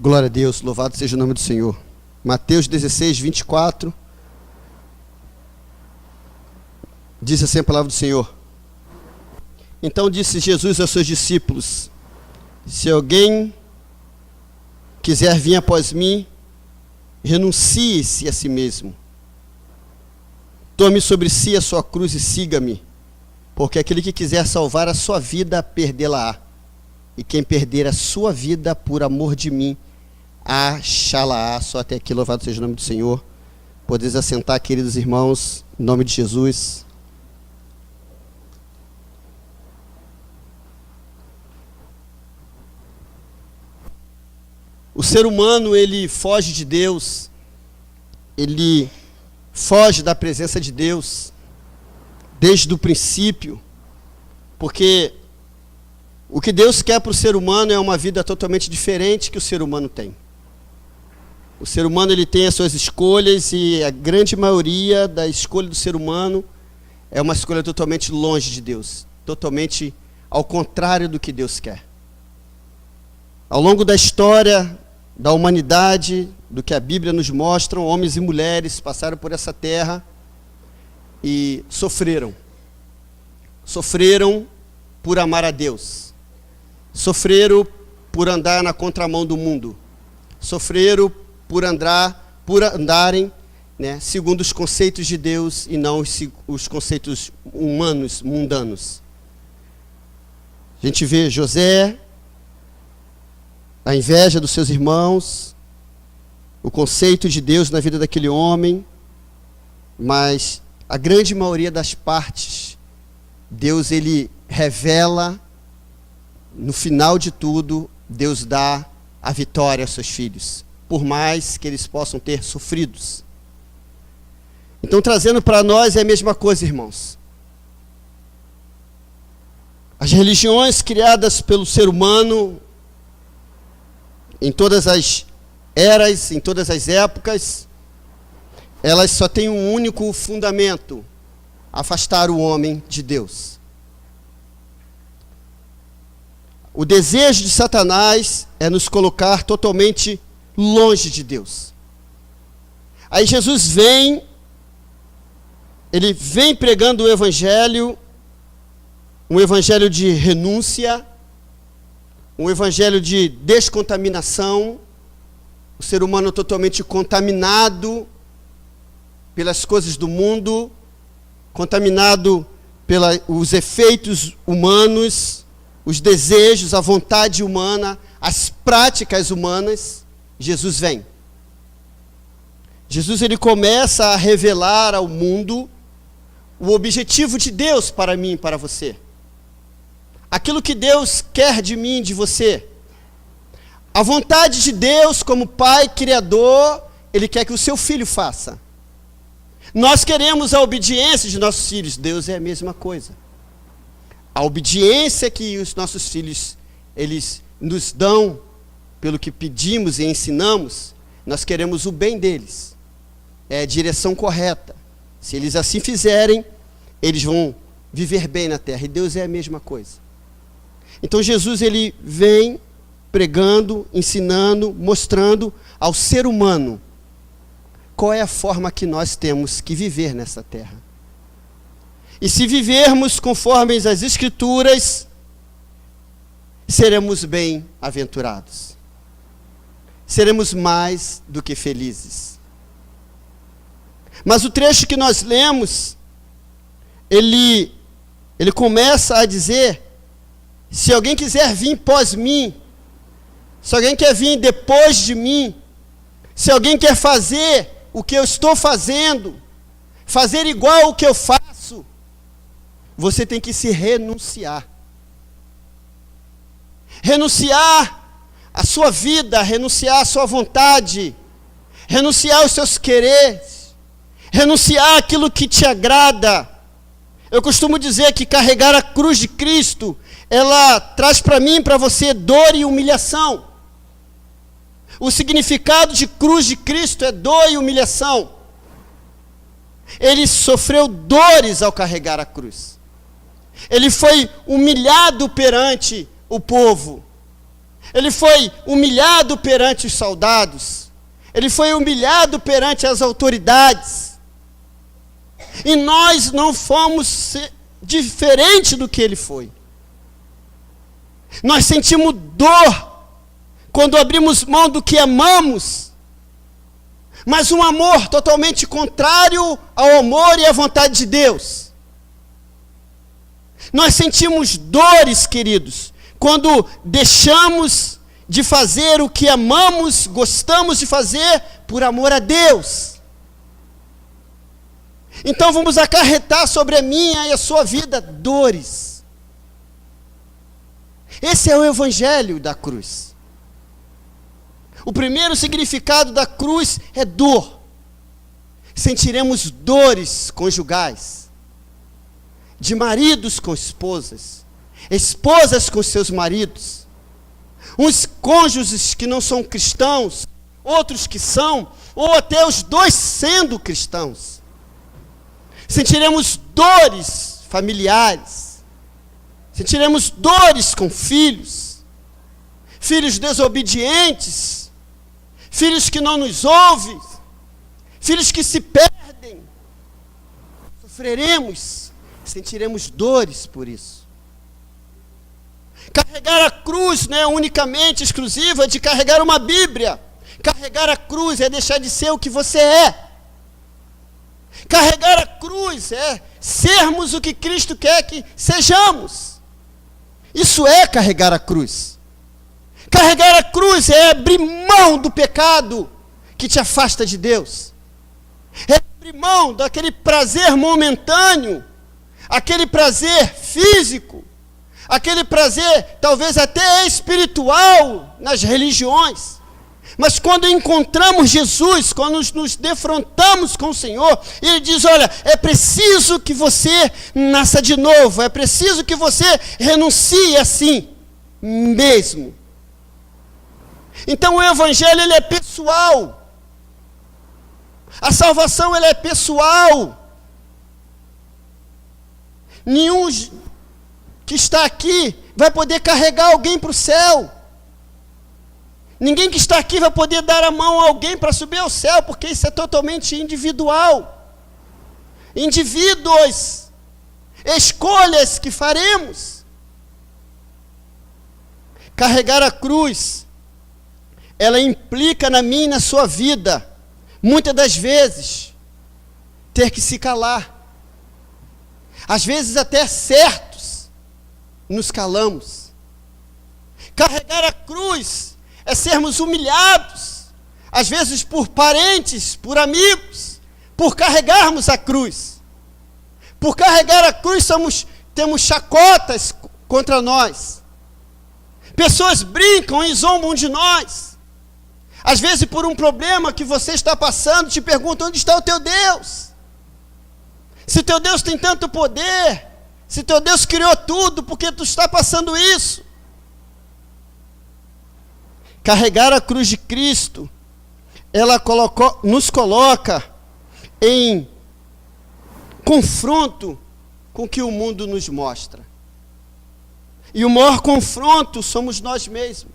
Glória a Deus, louvado seja o nome do Senhor. Mateus 16, 24. Diz assim a palavra do Senhor. Então disse Jesus aos seus discípulos: se alguém quiser vir após mim, renuncie-se a si mesmo. Tome sobre si a sua cruz e siga-me, porque aquele que quiser salvar a sua vida, perdê-la-á. E quem perder a sua vida por amor de mim, achá-la-á. Só até aqui, louvado seja o nome do Senhor. Podeis assentar, queridos irmãos, em nome de Jesus. O ser humano, ele foge de Deus, ele foge da presença de Deus desde o princípio, porque o que Deus quer para o ser humano é uma vida totalmente diferente que o ser humano tem. O ser humano, ele tem as suas escolhas, e a grande maioria da escolha do ser humano é uma escolha totalmente longe de Deus, totalmente ao contrário do que Deus quer. Ao longo da história da humanidade, do que a Bíblia nos mostra, homens e mulheres passaram por essa terra e sofreram por amar a Deus, sofreram por andar na contramão do mundo, sofreram por andarem, né, segundo os conceitos de Deus e não os conceitos humanos, mundanos. A gente vê José, a inveja dos seus irmãos, o conceito de Deus na vida daquele homem, mas a grande maioria das partes, Deus, ele revela, no final de tudo, Deus dá a vitória aos seus filhos, por mais que eles possam ter sofridos. Então, trazendo para nós é a mesma coisa, irmãos. As religiões criadas pelo ser humano, em todas as eras, em todas as épocas, elas só têm um único fundamento: afastar o homem de Deus. O desejo de Satanás é nos colocar totalmente longe de Deus. Aí Jesus vem, ele vem pregando o evangelho, um evangelho de renúncia, um evangelho de descontaminação. O ser humano totalmente contaminado pelas coisas do mundo, contaminado pelos efeitos humanos, os desejos, a vontade humana, as práticas humanas. Jesus vem. Jesus, ele começa a revelar ao mundo o objetivo de Deus para mim e para você. Aquilo que Deus quer de mim e de você. A vontade de Deus como Pai Criador, ele quer que o seu filho faça. Nós queremos a obediência de nossos filhos. Deus é a mesma coisa. A obediência que os nossos filhos, eles nos dão pelo que pedimos e ensinamos, nós queremos o bem deles. É a direção correta. Se eles assim fizerem, eles vão viver bem na terra. E Deus é a mesma coisa. Então Jesus, ele vem pregando, ensinando, mostrando ao ser humano qual é a forma que nós temos que viver nessa terra. E se vivermos conforme as Escrituras, seremos bem-aventurados. Seremos mais do que felizes. Mas o trecho que nós lemos, ele começa a dizer: se alguém quiser vir pós mim, se alguém quer vir depois de mim, se alguém quer fazer o que eu estou fazendo, fazer igual o que eu faço, você tem que se renunciar. Renunciar a sua vida, renunciar a sua vontade, renunciar aos seus quereres, renunciar aquilo que te agrada. Eu costumo dizer que carregar a cruz de Cristo, ela traz para mim e para você dor e humilhação. O significado de cruz de Cristo é dor e humilhação. Ele sofreu dores ao carregar a cruz. Ele foi humilhado perante o povo. Ele foi humilhado perante os soldados. Ele foi humilhado perante as autoridades. E nós não fomos diferente do que ele foi. Nós sentimos dor quando abrimos mão do que amamos, mas um amor totalmente contrário ao amor e à vontade de Deus. Nós sentimos dores, queridos, quando deixamos de fazer o que amamos, gostamos de fazer por amor a Deus. Então vamos acarretar sobre a minha e a sua vida dores. Esse é o evangelho da cruz. O primeiro significado da cruz é dor. Sentiremos dores conjugais, de maridos com esposas, esposas com seus maridos, uns cônjuges que não são cristãos, outros que são, ou até os dois sendo cristãos. Sentiremos dores familiares, sentiremos dores com filhos, filhos desobedientes, filhos que não nos ouvem, filhos que se perdem. Sofreremos, sentiremos dores por isso. Carregar a cruz não é unicamente exclusiva de carregar uma Bíblia. Carregar a cruz é deixar de ser o que você é. Carregar a cruz é sermos o que Cristo quer que sejamos. Isso é carregar a cruz. Carregar a cruz é abrir mão do pecado que te afasta de Deus. É abrir mão daquele prazer momentâneo, aquele prazer físico, aquele prazer talvez até espiritual nas religiões. Mas quando encontramos Jesus, quando nos defrontamos com o Senhor, Ele diz, olha, é preciso que você nasça de novo, é preciso que você renuncie assim mesmo. Então o Evangelho, ele é pessoal. A salvação, ela é pessoal. Nenhum que está aqui vai poder carregar alguém para o céu. Ninguém que está aqui vai poder dar a mão a alguém para subir ao céu, porque isso é totalmente individual. Indivíduos, escolhas que faremos. Carregar a cruz, ela implica na minha e na sua vida, muitas das vezes, ter que se calar. Às vezes até certos, nos calamos. Carregar a cruz é sermos humilhados, às vezes por parentes, por amigos, por carregarmos a cruz. Por carregar a cruz, temos chacotas contra nós. Pessoas brincam e zombam de nós. Às vezes por um problema que você está passando, te perguntam, onde está o teu Deus? Se teu Deus tem tanto poder, se teu Deus criou tudo, por que tu está passando isso? Carregar a cruz de Cristo, ela nos coloca em confronto com o que o mundo nos mostra. E o maior confronto somos nós mesmos.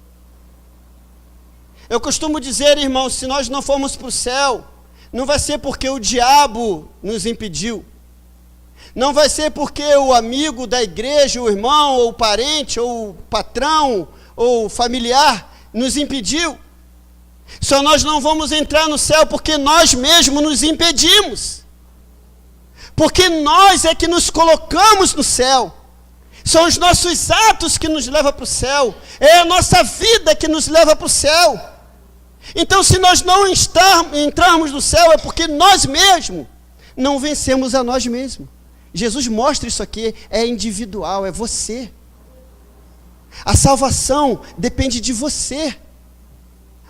Eu costumo dizer, irmãos, se nós não formos para o céu, não vai ser porque o diabo nos impediu. Não vai ser porque o amigo da igreja, o irmão, ou o parente, ou o patrão, ou o familiar nos impediu. Só nós não vamos entrar no céu porque nós mesmos nos impedimos. Porque nós é que nos colocamos no céu. São os nossos atos que nos levam para o céu. É a nossa vida que nos leva para o céu. Então, se nós não entrarmos no céu, é porque nós mesmos não vencemos a nós mesmos. Jesus mostra isso aqui, é individual, é você. A salvação depende de você.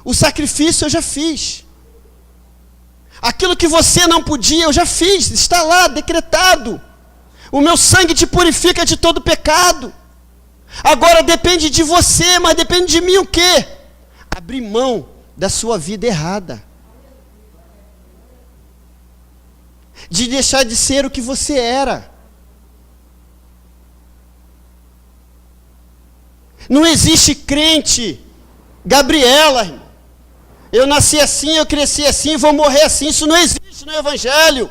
O sacrifício eu já fiz. Aquilo que você não podia, eu já fiz. Está lá, decretado. O meu sangue te purifica de todo pecado. Agora depende de você, mas depende de mim o quê? Abrir mão da sua vida errada. De deixar de ser o que você era. Não existe crente Gabriela, irmão. Eu nasci assim, eu cresci assim, vou morrer assim. Isso não existe no Evangelho.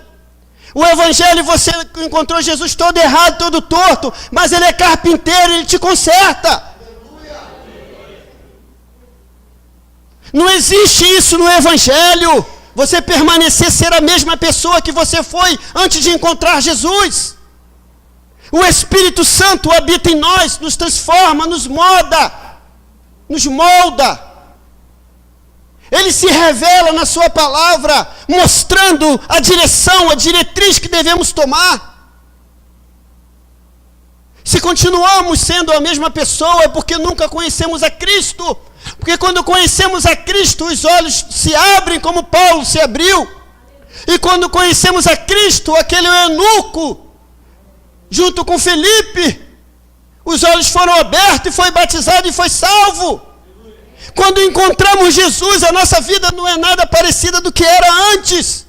O Evangelho, você encontrou Jesus todo errado, todo torto, mas Ele é carpinteiro, Ele te conserta. Não existe isso no Evangelho. Você permanecer ser a mesma pessoa que você foi antes de encontrar Jesus. O Espírito Santo habita em nós, nos transforma, nos molda. Ele se revela na sua palavra, mostrando a direção, a diretriz que devemos tomar. Se continuamos sendo a mesma pessoa, é porque nunca conhecemos a Cristo. Porque quando conhecemos a Cristo, os olhos se abrem como Paulo se abriu. E quando conhecemos a Cristo, aquele eunuco, junto com Felipe, os olhos foram abertos e foi batizado e foi salvo. Quando encontramos Jesus, a nossa vida não é nada parecida do que era antes.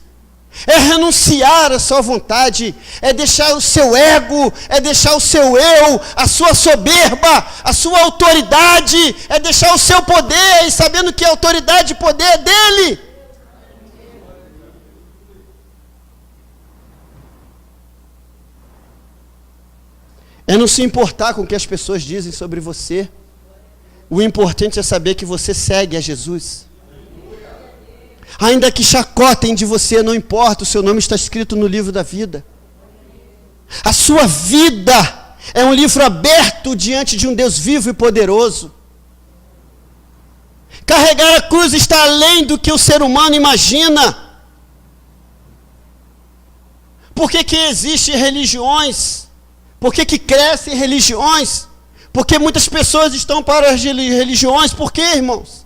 É renunciar à sua vontade, é deixar o seu ego, é deixar o seu eu, a sua soberba, a sua autoridade, é deixar o seu poder, e sabendo que a autoridade e poder é dele. É não se importar com o que as pessoas dizem sobre você. O importante é saber que você segue a Jesus. Ainda que chacotem de você, não importa, o seu nome está escrito no livro da vida. A sua vida é um livro aberto diante de um Deus vivo e poderoso. Carregar a cruz está além do que o ser humano imagina. Por que existem religiões? Por que crescem religiões? Porque muitas pessoas estão para as religiões. Por quê, irmãos?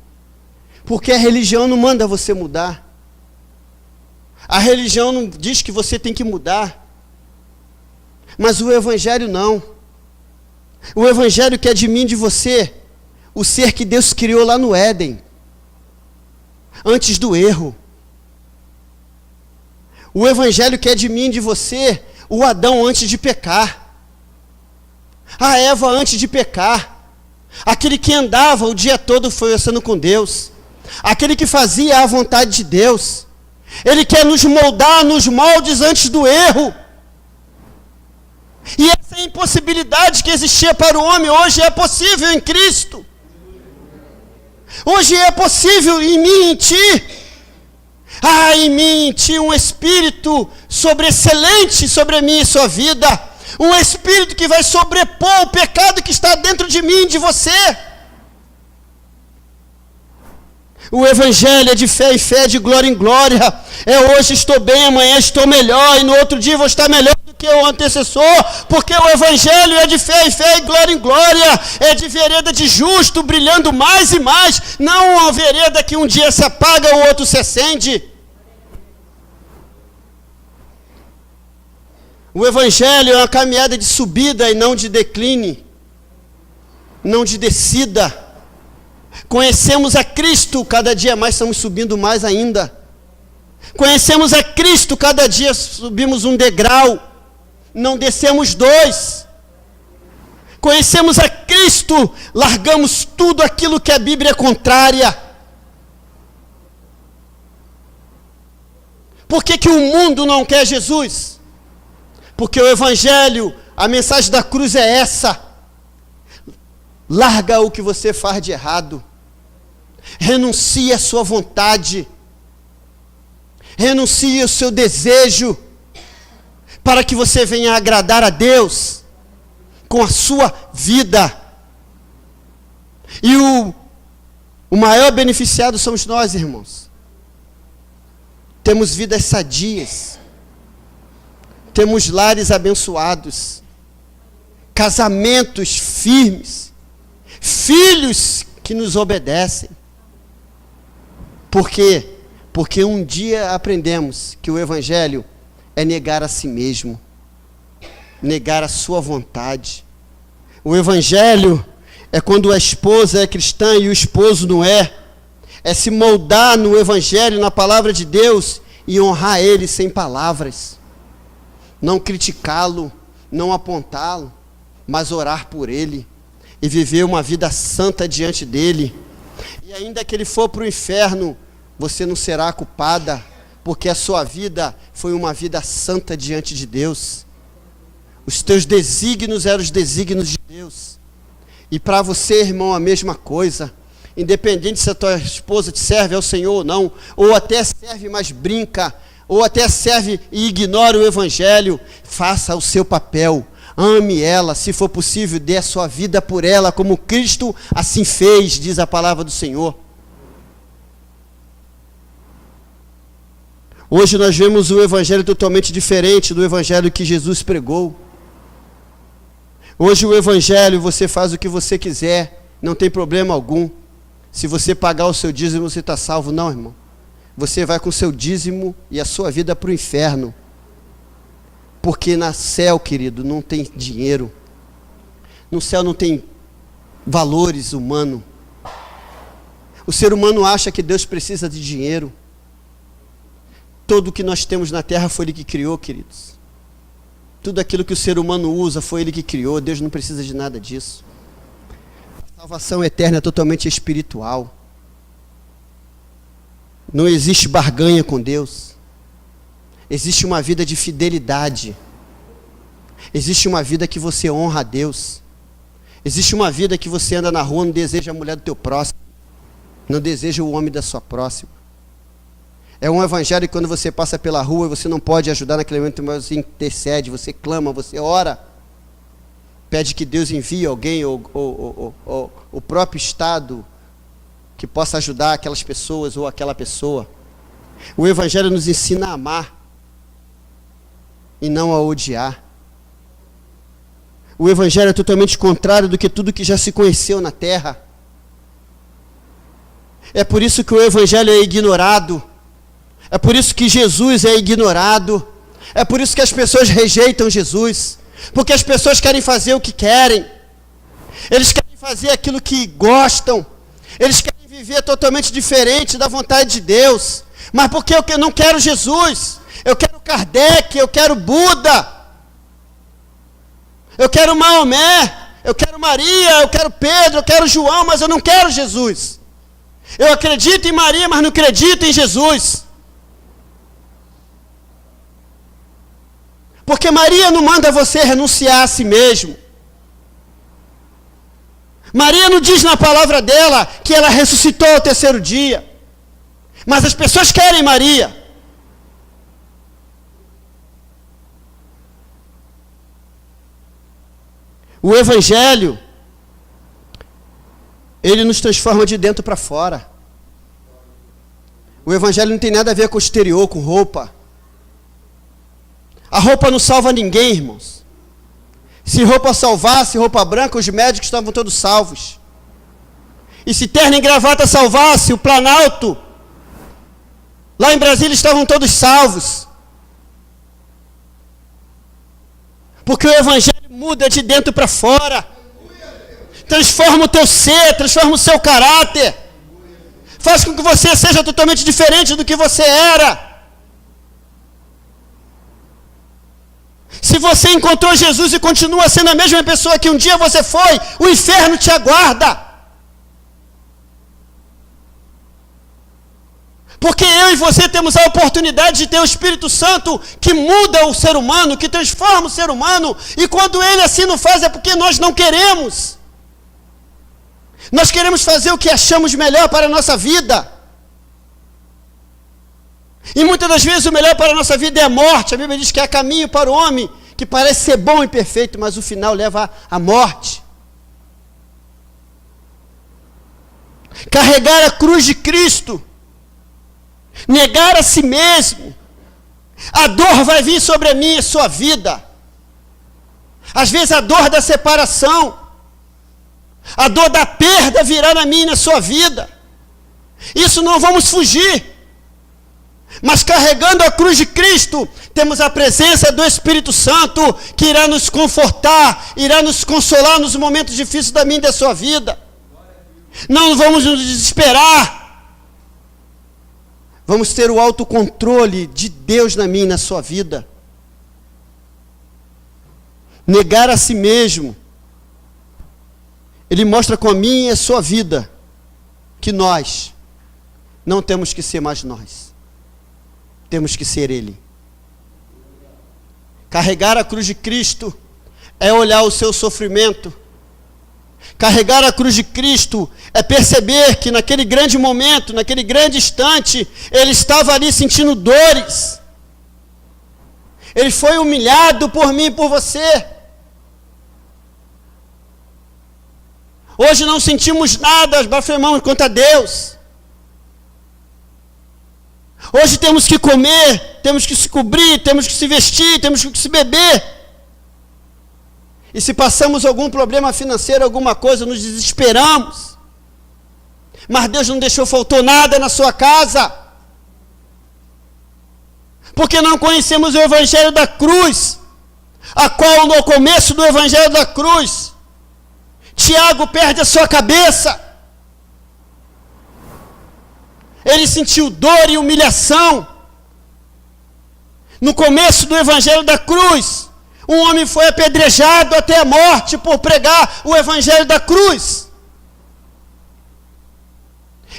Porque a religião não manda você mudar. A religião não diz que você tem que mudar. Mas o Evangelho não. O Evangelho quer de mim e de você o ser que Deus criou lá no Éden, antes do erro. O Evangelho quer de mim e de você o Adão antes de pecar. A Eva antes de pecar. Aquele que andava o dia todo conversando com Deus. Aquele que fazia a vontade de Deus. Ele quer nos moldar nos moldes antes do erro. E essa impossibilidade que existia para o homem, hoje é possível em Cristo. Hoje é possível em mim e em ti. Em mim e em ti um Espírito sobreexcelente sobre a minha e sua vida. Um Espírito que vai sobrepor o pecado que está dentro de mim e de você. O Evangelho é de fé em fé, de glória em glória. É hoje estou bem, amanhã estou melhor, e no outro dia vou estar melhor do que o antecessor, porque o Evangelho é de fé em fé e glória em glória. É de vereda de justo, brilhando mais e mais. Não uma vereda que um dia se apaga, o outro se acende. O Evangelho é uma caminhada de subida e não de decline, não de descida. Conhecemos a Cristo, cada dia mais estamos subindo mais ainda. Conhecemos a Cristo, cada dia subimos um degrau, não descemos dois. Conhecemos a Cristo, largamos tudo aquilo que a Bíblia é contrária. Por que o mundo não quer Jesus? Porque o Evangelho, a mensagem da cruz é essa. Larga o que você faz de errado. Renuncie à sua vontade. Renuncie ao seu desejo. Para que você venha agradar a Deus com a sua vida. E o maior beneficiado somos nós, irmãos. Temos vidas sadias. Temos lares abençoados, casamentos firmes, filhos que nos obedecem. Por quê? Porque um dia aprendemos que o Evangelho é negar a si mesmo, negar a sua vontade. O Evangelho é quando a esposa é cristã e o esposo não é. É se moldar no Evangelho, na palavra de Deus, e honrar Ele sem palavras. Não criticá-lo, não apontá-lo, mas orar por ele e viver uma vida santa diante dele. E ainda que ele for para o inferno, você não será culpada, porque a sua vida foi uma vida santa diante de Deus. Os teus desígnios eram os desígnios de Deus. E para você, irmão, a mesma coisa. Independente se a tua esposa te serve ao Senhor ou não, ou até serve, mas brinca, ou até serve e ignora o Evangelho, faça o seu papel. Ame ela, se for possível, dê a sua vida por ela, como Cristo assim fez, diz a palavra do Senhor. Hoje nós vemos um evangelho totalmente diferente do evangelho que Jesus pregou. Hoje o evangelho, você faz o que você quiser, não tem problema algum. Se você pagar o seu dízimo, você está salvo. Não, irmão. Você vai com o seu dízimo e a sua vida para o inferno. Porque no céu, querido, não tem dinheiro. No céu não tem valores humanos. O ser humano acha que Deus precisa de dinheiro. Tudo que nós temos na terra foi Ele que criou, queridos. Tudo aquilo que o ser humano usa foi Ele que criou. Deus não precisa de nada disso. A salvação eterna é totalmente espiritual. Não existe barganha com Deus. Existe uma vida de fidelidade. Existe uma vida que você honra a Deus. Existe uma vida que você anda na rua, não deseja a mulher do teu próximo, não deseja o homem da sua próxima. É um evangelho que quando você passa pela rua, você não pode ajudar naquele momento, mas você intercede, você clama, você ora. Pede que Deus envie alguém, ou o próprio Estado, que possa ajudar aquelas pessoas ou aquela pessoa. O evangelho nos ensina a amar e não a odiar. O evangelho é totalmente contrário do que tudo que já se conheceu na terra. É por isso que o evangelho é ignorado. É por isso que Jesus é ignorado. É por isso que as pessoas rejeitam Jesus. Porque as pessoas querem fazer o que querem. Eles querem fazer aquilo que gostam. Eles querem viver totalmente diferente da vontade de Deus. Mas porque eu não quero Jesus. Eu quero Kardec, eu quero Buda. Eu quero Maomé, eu quero Maria, eu quero Pedro, eu quero João, mas eu não quero Jesus. Eu acredito em Maria, mas não acredito em Jesus. Porque Maria não manda você renunciar a si mesmo. Maria não diz na palavra dela que ela ressuscitou ao terceiro dia. Mas as pessoas querem Maria. O evangelho, ele nos transforma de dentro para fora. O evangelho não tem nada a ver com o exterior, com roupa. A roupa não salva ninguém, irmãos. Se roupa salvasse, roupa branca, os médicos estavam todos salvos. E se terno e gravata salvasse, o Planalto, lá em Brasília estavam todos salvos. Porque o evangelho muda de dentro para fora. Transforma o teu ser, transforma o seu caráter. Faz com que você seja totalmente diferente do que você era. Se você encontrou Jesus e continua sendo a mesma pessoa que um dia você foi, o inferno te aguarda. Porque eu e você temos a oportunidade de ter o Espírito Santo que muda o ser humano, que transforma o ser humano, e quando ele assim não faz é porque nós não queremos. Nós queremos fazer o que achamos melhor para a nossa vida. E muitas das vezes o melhor para a nossa vida é a morte. A Bíblia diz que há caminho para o homem que parece ser bom e perfeito, mas o final leva à morte. Carregar a cruz de Cristo, negar a si mesmo, a dor vai vir sobre a minha e a sua vida. Às vezes a dor da separação, a dor da perda virá na minha e na sua vida. Isso não vamos fugir. Mas carregando a cruz de Cristo, temos a presença do Espírito Santo, que irá nos confortar, irá nos consolar nos momentos difíceis da minha e da sua vida. Não vamos nos desesperar. Vamos ter o autocontrole de Deus na minha e na sua vida. Negar a si mesmo. Ele mostra com a minha e a sua vida que nós não temos que ser mais nós. Temos que ser Ele. Carregar a cruz de Cristo é olhar o seu sofrimento. Carregar a cruz de Cristo é perceber que naquele grande momento, naquele grande instante, Ele estava ali sentindo dores. Ele foi humilhado por mim e por você. Hoje não sentimos nada, blasfemamos contra Deus. Hoje temos que comer, temos que se cobrir, temos que se vestir, temos que se beber. E se passamos algum problema financeiro, alguma coisa, nos desesperamos. Mas Deus não deixou, faltou nada na sua casa. Porque não conhecemos o Evangelho da cruz, a qual no começo do Evangelho da cruz, Tiago perde a sua cabeça. Ele sentiu dor e humilhação. No começo do Evangelho da cruz, um homem foi apedrejado até a morte por pregar o Evangelho da cruz.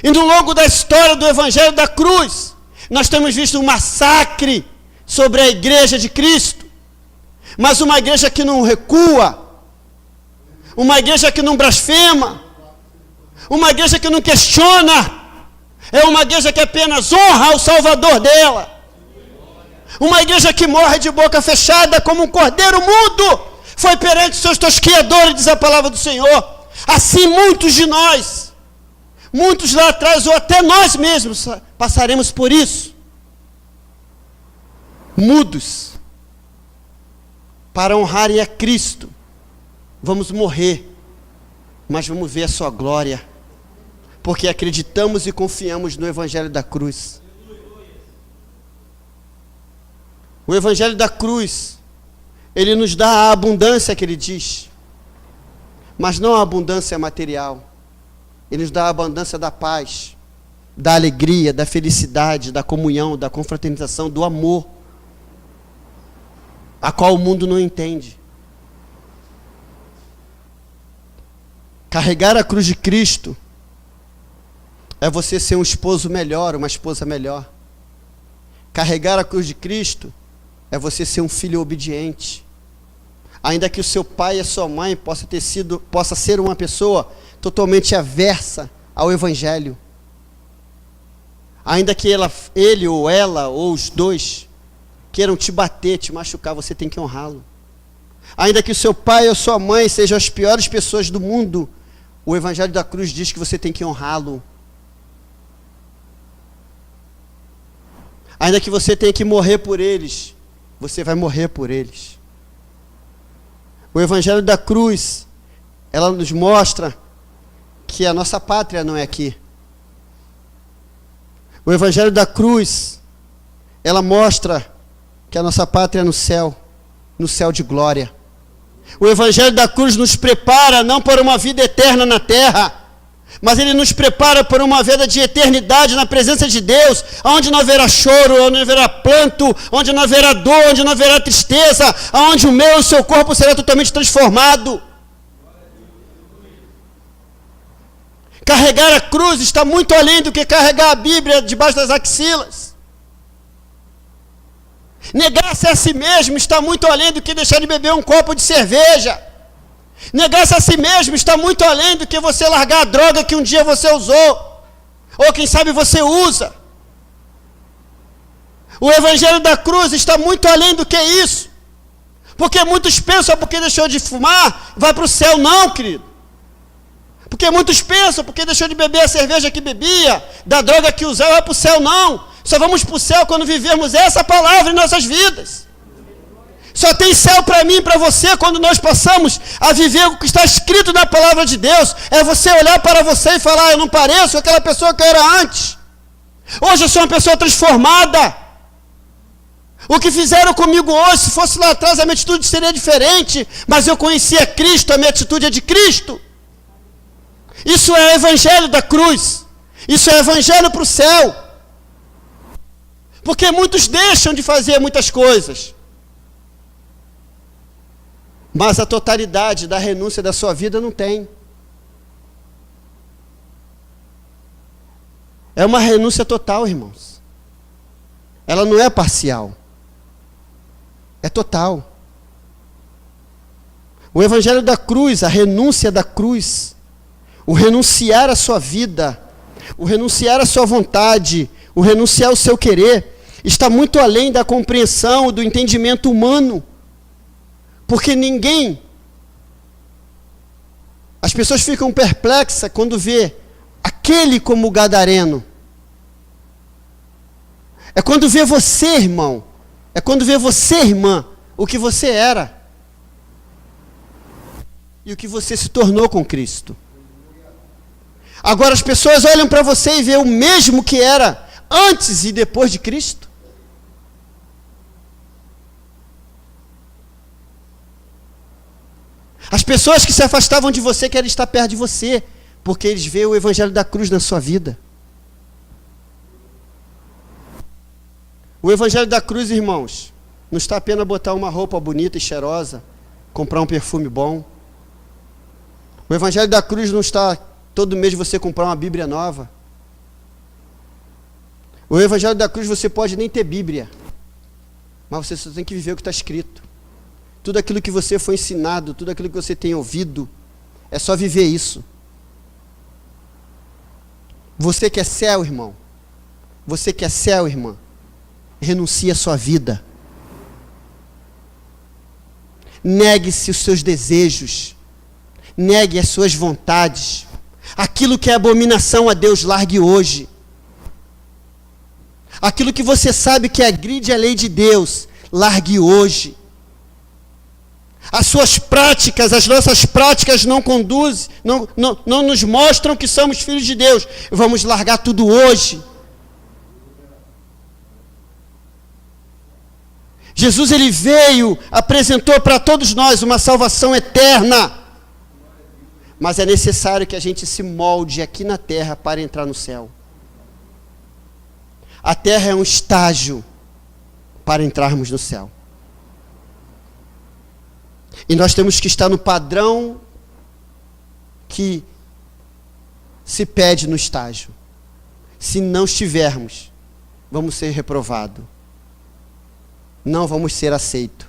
E no longo da história do Evangelho da cruz, nós temos visto um massacre sobre a igreja de Cristo. Mas uma igreja que não recua, uma igreja que não blasfema, uma igreja que não questiona, é uma igreja que apenas honra o Salvador dela. Uma igreja que morre de boca fechada como um cordeiro mudo, foi perante os seus tosquiadores, diz a palavra do Senhor. Assim muitos de nós, muitos lá atrás, ou até nós mesmos, passaremos por isso. Mudos, para honrarem a Cristo. Vamos morrer, mas vamos ver a sua glória, porque acreditamos e confiamos no Evangelho da cruz. O Evangelho da cruz, ele nos dá a abundância que ele diz, mas não a abundância material. Ele nos dá a abundância da paz, da alegria, da felicidade, da comunhão, da confraternização, do amor, a qual o mundo não entende. Carregar a cruz de Cristo é você ser um esposo melhor, uma esposa melhor. Carregar a cruz de Cristo é você ser um filho obediente. Ainda que o seu pai e a sua mãe possa ser uma pessoa totalmente aversa ao Evangelho. Ainda que ele ou ela, ou os dois, queiram te bater, te machucar, você tem que honrá-lo. Ainda que o seu pai ou sua mãe sejam as piores pessoas do mundo, o Evangelho da cruz diz que você tem que honrá-lo. Ainda que você tenha que morrer por eles, você vai morrer por eles. O Evangelho da cruz, ela nos mostra que a nossa pátria não é aqui. O Evangelho da cruz, ela mostra que a nossa pátria é no céu de glória. O Evangelho da cruz nos prepara não para uma vida eterna na terra, mas ele nos prepara para uma vida de eternidade na presença de Deus, onde não haverá choro, onde não haverá pranto, onde não haverá dor, onde não haverá tristeza, onde o meu e o seu corpo será totalmente transformado. Carregar a cruz está muito além do que carregar a Bíblia debaixo das axilas. Negar-se a si mesmo está muito além do que deixar de beber um copo de cerveja. Negar-se a si mesmo está muito além do que você largar a droga que um dia você usou, ou quem sabe você usa. O Evangelho da cruz está muito além do que isso, porque muitos pensam porque deixou de fumar, vai para o céu. Não, querido. Porque muitos pensam porque deixou de beber a cerveja que bebia, da droga que usava, vai para o céu. Não, só vamos para o céu quando vivermos essa palavra em nossas vidas. Só tem céu para mim e para você quando nós passamos a viver o que está escrito na palavra de Deus. É você olhar para você e falar: eu não pareço aquela pessoa que eu era antes. Hoje eu sou uma pessoa transformada. O que fizeram comigo hoje, se fosse lá atrás, a minha atitude seria diferente. Mas eu conhecia Cristo, a minha atitude é de Cristo. Isso é o Evangelho da cruz. Isso é Evangelho para o céu. Porque muitos deixam de fazer muitas coisas, mas a totalidade da renúncia da sua vida não tem. É uma renúncia total, irmãos. Ela não é parcial. É total. O evangelho da cruz, a renúncia da cruz, o renunciar à sua vida, o renunciar à sua vontade, o renunciar ao seu querer, está muito além da compreensão, do entendimento humano. Porque as pessoas ficam perplexas quando vê aquele como gadareno. É quando vê você, irmão, é quando vê você, irmã, o que você era e o que você se tornou com Cristo. Agora as pessoas olham para você e vê o mesmo que era antes e depois de Cristo. As pessoas que se afastavam de você querem estar perto de você, porque eles veem o evangelho da cruz na sua vida. O evangelho da cruz, irmãos, não está apenas botar uma roupa bonita e cheirosa, comprar um perfume bom. O evangelho da cruz não está todo mês você comprar uma Bíblia nova. O evangelho da cruz você pode nem ter Bíblia, mas você só tem que viver o que está escrito. Tudo aquilo que você foi ensinado, tudo aquilo que você tem ouvido, é só viver isso. Você quer céu, irmão? Você quer céu, irmã? Renuncie à sua vida. Negue-se os seus desejos. Negue as suas vontades. Aquilo que é abominação a Deus, largue hoje. Aquilo que você sabe que agride a lei de Deus, largue hoje. As suas práticas, as nossas práticas não conduzem, não nos mostram que somos filhos de Deus. Vamos largar tudo hoje. Jesus, ele veio, apresentou para todos nós uma salvação eterna. Mas é necessário que a gente se molde aqui na terra para entrar no céu. A terra é um estágio para entrarmos no céu. E nós temos que estar no padrão que se pede no estágio. Se não estivermos, vamos ser reprovados. Não vamos ser aceitos.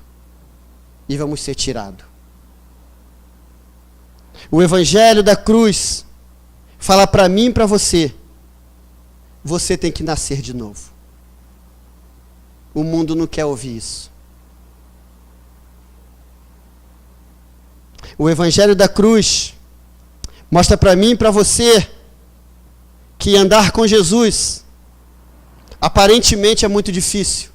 E vamos ser tirados. O evangelho da cruz fala para mim e para você. Você tem que nascer de novo. O mundo não quer ouvir isso. O evangelho da cruz mostra para mim e para você que andar com Jesus aparentemente é muito difícil,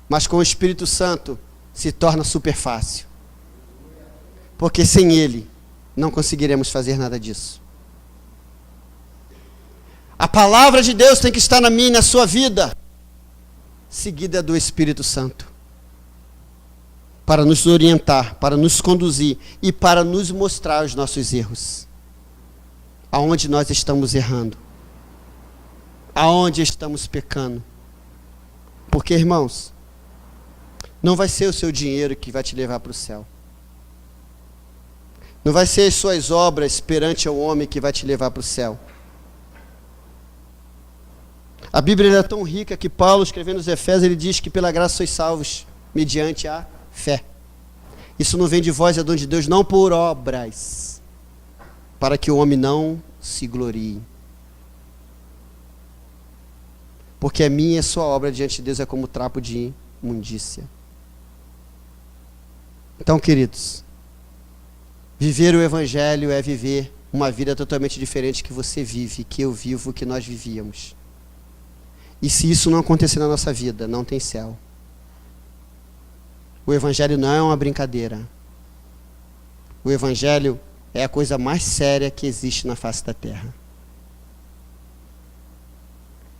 mas com o Espírito Santo se torna super fácil. Porque sem Ele não conseguiremos fazer nada disso. A palavra de Deus tem que estar na minha e na sua vida, seguida do Espírito Santo, para nos orientar, para nos conduzir e para nos mostrar os nossos erros. Aonde nós estamos errando. Aonde estamos pecando. Porque, irmãos, não vai ser o seu dinheiro que vai te levar para o céu. Não vai ser as suas obras perante ao homem que vai te levar para o céu. A Bíblia é tão rica que Paulo, escrevendo os Efésios, ele diz que pela graça sois salvos, mediante a fé. Isso não vem de vós, é dom de Deus, não por obras, para que o homem não se glorie. Porque a minha e a sua obra diante de Deus é como trapo de imundícia. Então, queridos, viver o Evangelho é viver uma vida totalmente diferente que você vive, que eu vivo, que nós vivíamos. E se isso não acontecer na nossa vida, não tem céu. O Evangelho não é uma brincadeira. O Evangelho é a coisa mais séria que existe na face da terra.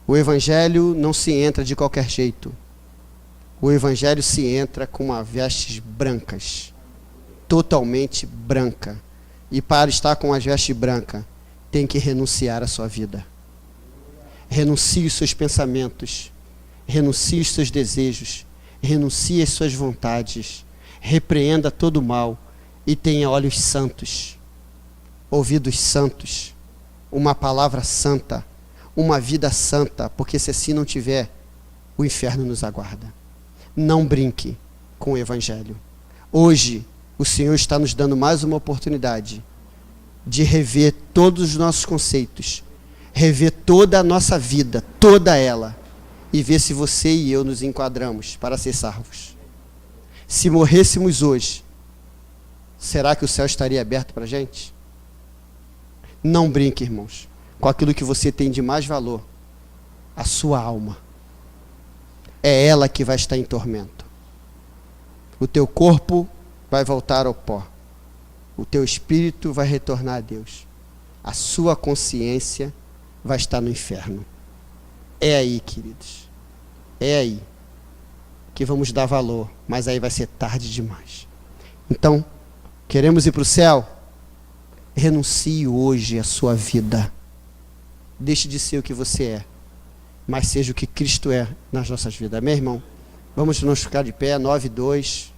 O Evangelho não se entra de qualquer jeito. O Evangelho se entra com uma vestes brancas, totalmente branca. E para estar com as vestes brancas, tem que renunciar à sua vida. Renuncie os seus pensamentos, renuncie os seus desejos, renuncie as suas vontades, repreenda todo o mal e tenha olhos santos, ouvidos santos, uma palavra santa, uma vida santa, porque se assim não tiver, o inferno nos aguarda. Não brinque com o Evangelho. Hoje, o Senhor está nos dando mais uma oportunidade de rever todos os nossos conceitos, rever toda a nossa vida, toda ela, e ver se você e eu nos enquadramos para ser salvos. Se morrêssemos hoje, será que o céu estaria aberto para a gente? Não brinque, irmãos, com aquilo que você tem de mais valor, a sua alma. É ela que vai estar em tormento. O teu corpo vai voltar ao pó. O teu espírito vai retornar a Deus. A sua consciência vai estar no inferno. É aí, queridos. É aí que vamos dar valor, mas aí vai ser tarde demais. Então, queremos ir para o céu? Renuncie hoje a sua vida. Deixe de ser o que você é, mas seja o que Cristo é nas nossas vidas. Amém, irmão? Vamos nos ficar de pé, 9:2.